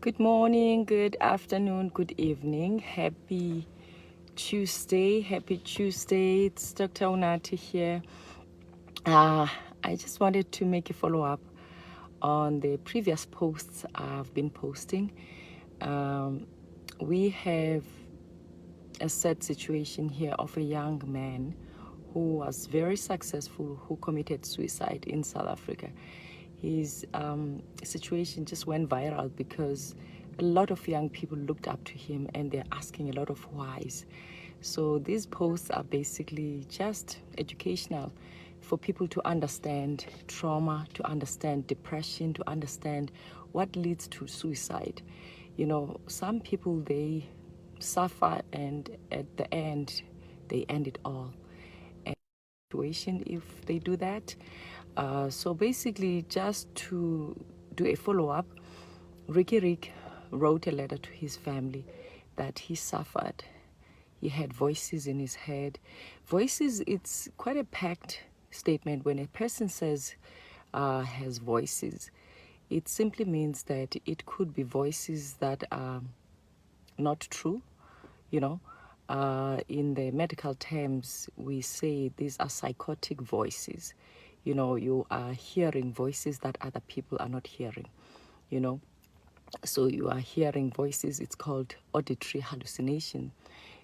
Good morning, good afternoon, good evening. Happy Tuesday. Happy Tuesday. It's Dr. Onati here. I just wanted to make a follow up on the previous posts I've been posting. We have a sad situation here of a young man who was very successful, who committed suicide in South Africa. His situation just went viral because a lot of young people looked up to him and they're asking a lot of whys. So these posts are basically just educational for people to understand trauma, to understand depression, to understand what leads to suicide. You know, some people, they suffer and at the end they end it all and situation if they do that. So basically, just to do a follow-up, Rick wrote a letter to his family that he suffered. He had voices in his head. Voices, it's quite a packed statement. When a person says has voices, it simply means that it could be voices that are not true, you know. In the medical terms, we say these are psychotic voices. You know, you are hearing voices that other people are not hearing, you know. So you are hearing voices, it's called auditory hallucination.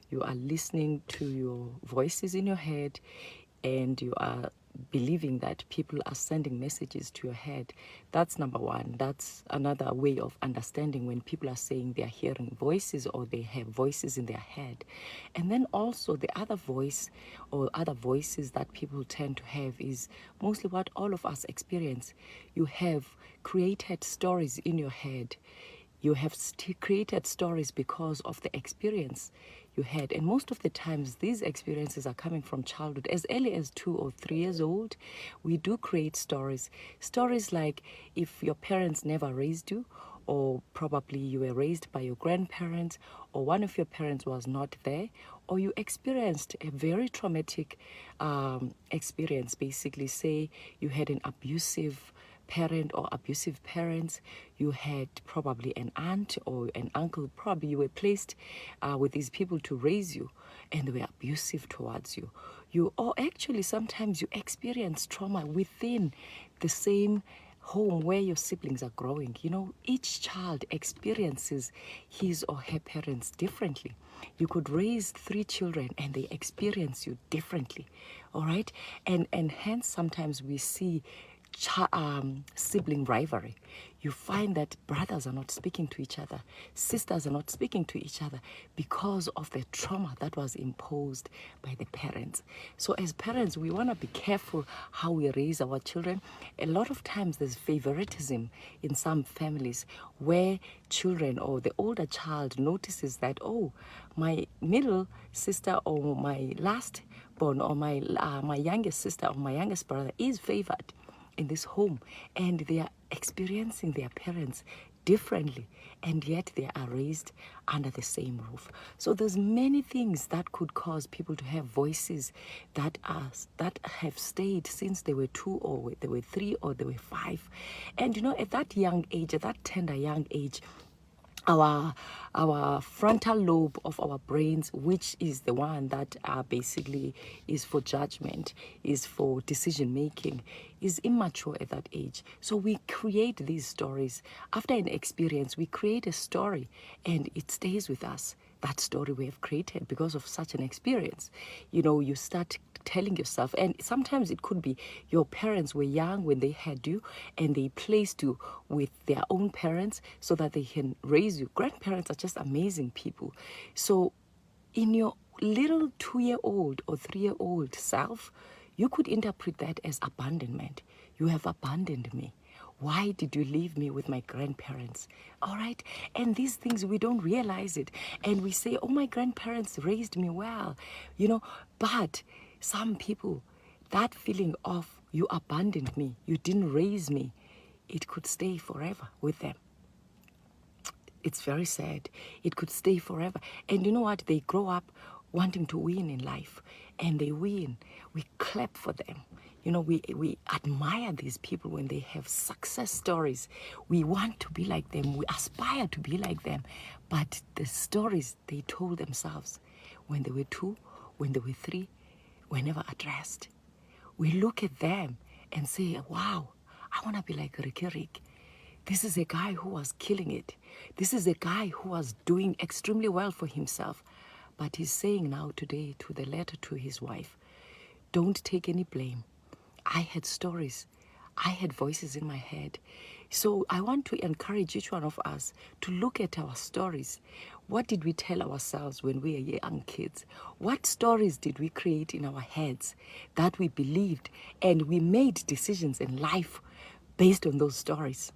You are listening to your voices in your head and you are believing that people are sending messages to your head. That's number one. That's another way of understanding when people are saying they are hearing voices or they have voices in their head. And then also the other voice or other voices that people tend to have is mostly what all of us experience. You have created stories in your head. You have created stories because of the experience you had. And most of the times, these experiences are coming from childhood. As early as 2 or 3 years old, we do create stories. Stories like if your parents never raised you, or probably you were raised by your grandparents, or one of your parents was not there, or you experienced a very traumatic experience. Basically, say you had an abusive parent or abusive parents, you had probably an aunt or an uncle, probably you were placed with these people to raise you and they were abusive towards you. Or actually sometimes you experience trauma within the same home where your siblings are growing. You know, each child experiences his or her parents differently. You could raise 3 children and they experience you differently, all right? And hence sometimes we see sibling rivalry. You find that brothers are not speaking to each other, sisters are not speaking to each other because of the trauma that was imposed by the parents. So as parents, we want to be careful how we raise our children. A lot of times there's favoritism in some families where children or the older child notices that, oh, my middle sister or my last born or my youngest sister or my youngest brother is favored in this home and they are experiencing their parents differently and yet they are raised under the same roof. So there's many things that could cause people to have voices that have stayed since they were 2 or they were 3 or they were 5. And you know, at that young age, at that tender young age, our frontal lobe of our brains, which is the one that basically is for judgment, is for decision making, is immature at that age. So we create these stories. After an experience, we create a story and it stays with us. That story we have created because of such an experience. You know, you start telling yourself, and sometimes it could be your parents were young when they had you and they placed you with their own parents so that they can raise you. Grandparents are just amazing people. So in your little 2-year-old or 3-year-old self, you could interpret that as abandonment. You have abandoned me. Why did you leave me with my grandparents? All right. And these things, we don't realize it. And we say, oh, my grandparents raised me well, you know, but some people, that feeling of you abandoned me, you didn't raise me, it could stay forever with them. It's very sad. It could stay forever. And you know what? They grow up wanting to win in life and they win. We clap for them. You know, we admire these people when they have success stories. We want to be like them. We aspire to be like them. But the stories they told themselves when they were 2, when they were 3, were never addressed. We look at them and say, wow, I want to be like Riky. This is a guy who was killing it. This is a guy who was doing extremely well for himself. But he's saying now today to the letter to his wife, don't take any blame. I had stories. I had voices in my head. So I want to encourage each one of us to look at our stories. What did we tell ourselves when we were young kids? What stories did we create in our heads that we believed, and we made decisions in life based on those stories?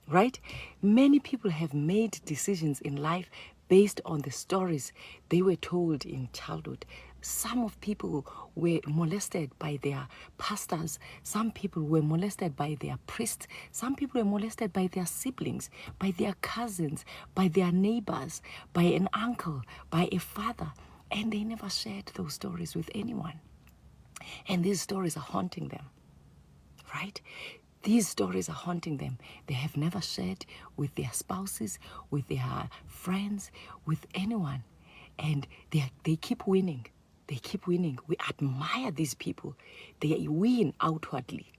Right? Many people have made decisions in life based on the stories they were told in childhood. Some of people were molested by their pastors. Some people were molested by their priests. Some people were molested by their siblings, by their cousins, by their neighbors, by an uncle, by a father. And they never shared those stories with anyone. And these stories are haunting them, right? These stories are haunting them. They have never shared with their spouses, with their friends, with anyone. And they keep winning. They keep winning. We admire these people. They win outwardly.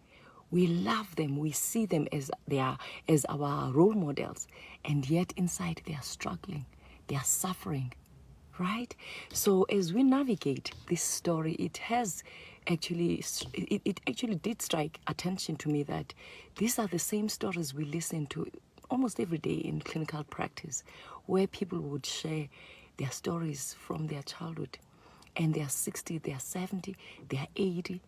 We love them. We see them as our role models. And yet inside they are struggling. They are suffering. Right? So as we navigate this story, it actually did strike attention to me that these are the same stories we listen to almost every day in clinical practice, where people would share their stories from their childhood, and they are 60, they are 70, they are 80.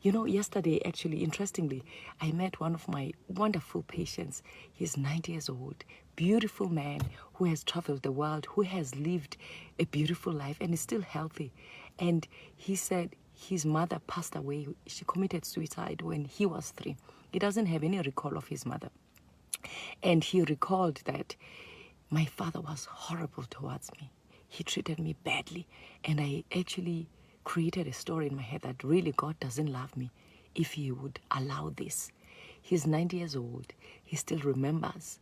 You know, yesterday, actually, interestingly, I met one of my wonderful patients. He's 90 years old, beautiful man who has traveled the world, who has lived a beautiful life and is still healthy. And he said his mother passed away. She committed suicide when he was 3. He doesn't have any recall of his mother. And he recalled that my father was horrible towards me. He treated me badly. And I actually created a story in my head that really God doesn't love me if he would allow this. He's 90 years old. He still remembers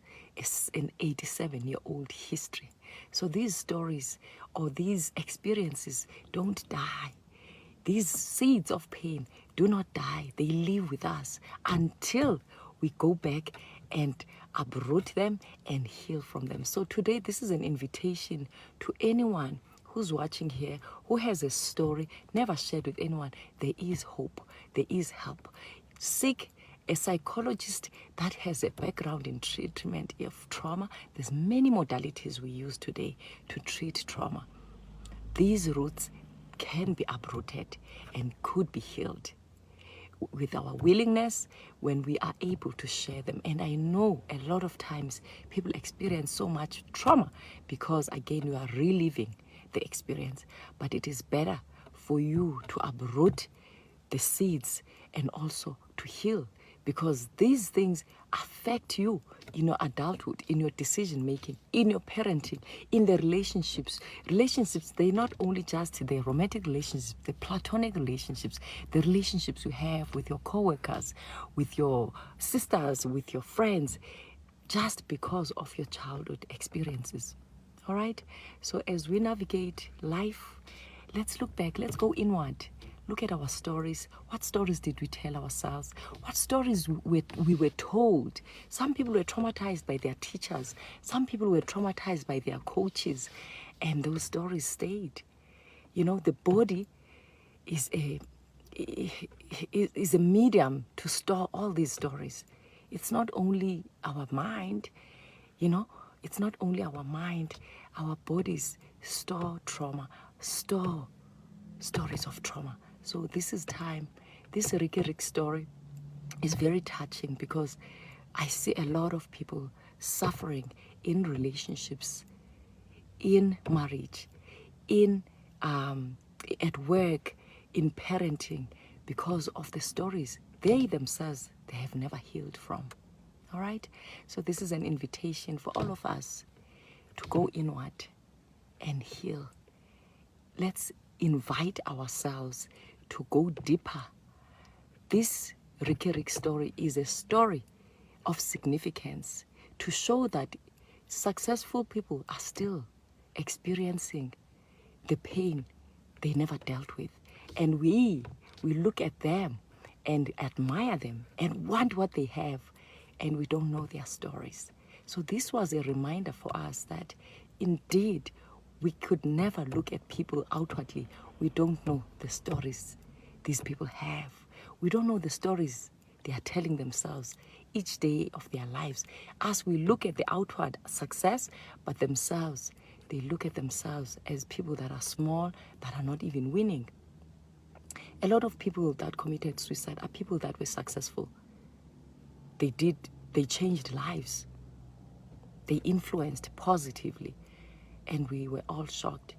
an 87-year-old history. So these stories or these experiences don't die. These seeds of pain do not die. They live with us until we go back and uproot them and heal from them. So today, this is an invitation to anyone who's watching here, who has a story never shared with anyone. There is hope. There is help. Seek a psychologist that has a background in treatment of trauma. There's many modalities we use today to treat trauma. These roots can be uprooted and could be healed with our willingness when we are able to share them. And I know a lot of times people experience so much trauma because, again, you are reliving the experience. But it is better for you to uproot the seeds and also to heal, because these things affect you in your adulthood, in your decision making, in your parenting, in the relationships. Relationships, they're not only just the romantic relationships, the platonic relationships, the relationships you have with your coworkers, with your sisters, with your friends, just because of your childhood experiences. All right? So as we navigate life, let's look back, let's go inward. Look at our stories. What stories did we tell ourselves? What stories we were told? Some people were traumatized by their teachers. Some people were traumatized by their coaches. And those stories stayed. You know, the body is a medium to store all these stories. It's not only our mind, you know, it's not only our mind. Our bodies store trauma, store stories of trauma. So this is time. This Riky story is very touching because I see a lot of people suffering in relationships, in marriage, in at work, in parenting, because of the stories they themselves they have never healed from. All right? So this is an invitation for all of us to go inward and heal. Let's invite ourselves to go deeper This Riky story is a story of significance to show that successful people are still experiencing the pain they never dealt with. And we look at them and admire them and want what they have, and we don't know their stories. So this was a reminder for us that indeed we could never look at people outwardly. We don't know the stories these people have. We don't know the stories they are telling themselves each day of their lives. As we look at the outward success, but themselves, they look at themselves as people that are small, that are not even winning. A lot of people that committed suicide are people that were successful. They changed lives. They influenced positively. And we were all shocked,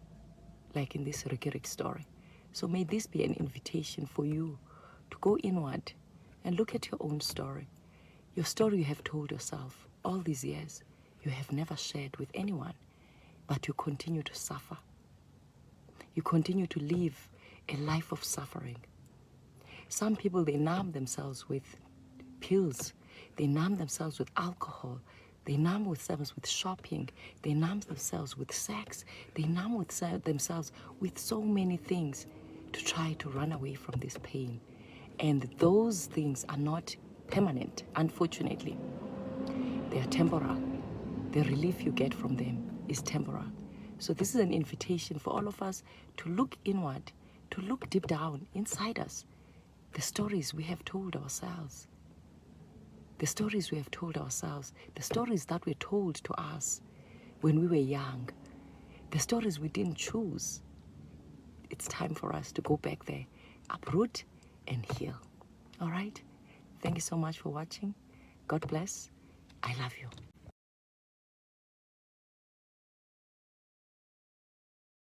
like in this Riky story. So may this be an invitation for you to go inward and look at your own story. Your story you have told yourself all these years, you have never shared with anyone, but you continue to suffer. You continue to live a life of suffering. Some people, they numb themselves with pills. They numb themselves with alcohol. They numb themselves with shopping. They numb themselves with sex. They numb themselves with so many things to try to run away from this pain. And those things are not permanent, unfortunately. They are temporal. The relief you get from them is temporal. So this is an invitation for all of us to look inward, to look deep down inside us. The stories we have told ourselves. The stories we have told ourselves. The stories that were told to us when we were young. The stories we didn't choose. It's time for us to go back there, uproot and heal. All right? Thank you so much for watching. God bless. I love you.